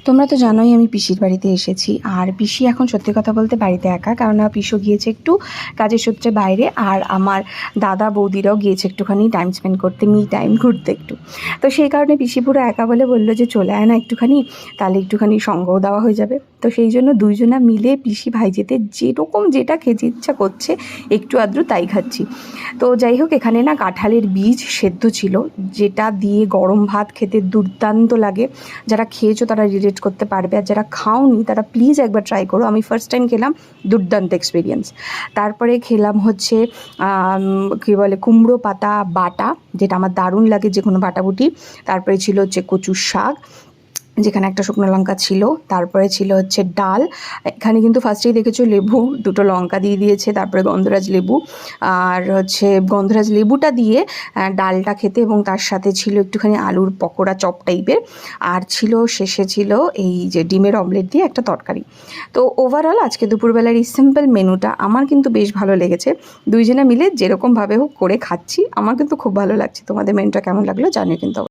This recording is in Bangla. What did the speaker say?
তোমরা তো জানোই আমি পিসির বাড়িতে এসেছি, আর পিসি এখন সত্যি কথা বলতে বাড়িতে একা, কারণ পিসো গিয়েছে একটু কাজের সূত্রে বাইরে, আর আমার দাদা বৌদিরাও গিয়েছে একটুখানি টাইম স্পেন্ড করতে, মি টাইম ঘুরতে একটু। তো সেই কারণে পিসি পুরো একা বলে বললো যে চলে আয় না একটুখানি, তাহলে একটুখানি সঙ্গও দেওয়া হয়ে যাবে। তো সেই জন্য দুইজনা মিলে পিসি ভাইজেতে যেরকম যেটা খেতে ইচ্ছা করছে একটু আদ্রু তাই খাচ্ছি। তো যাই হোক, এখানে না কাঁঠালের বীজ সেদ্ধ ছিল, যেটা দিয়ে গরম ভাত খেতে দুর্দান্ত লাগে। যারা খেয়েছো তারা রিলেট করতে পারবে, আর যারা খাওনি তারা প্লিজ একবার ট্রাই করো। আমি ফার্স্ট টাইম খেলাম, দুর্দান্ত এক্সপিরিয়েন্স। তারপরে খেলাম হচ্ছে কী বলে কুমড়ো পাতা বাটা, যেটা আমার দারুণ লাগে যে কোনো বাটাবুটি। তারপরে ছিল হচ্ছে কচুর শাক, যেখানে একটা শুকনো লঙ্কা ছিল। তারপরে ছিল হচ্ছে ডাল, এখানে কিন্তু ফার্স্টেই দেখেছো লেবু, দুটো লঙ্কা দিয়ে দিয়েছে, তারপরে গন্ধরাজ লেবু, আর হচ্ছে গন্ধরাজ লেবুটা দিয়ে ডালটা খেতে, এবং তার সাথে ছিল একটুখানি আলুর পকোড়া চপ টাইপের, আর ছিল শেষে ছিল এই যে ডিমের অমলেট দিয়ে একটা তরকারি। তো ওভারঅল আজকে দুপুরবেলার এই সিম্পল মেনুটা আমার কিন্তু বেশ ভালো লেগেছে। দুইজনে মিলে যেরকমভাবে হোক করে খাচ্ছি, আমার কিন্তু খুব ভালো লাগছে। তোমাদের মেনুটা কেমন লাগলো জানিও কিন্তু।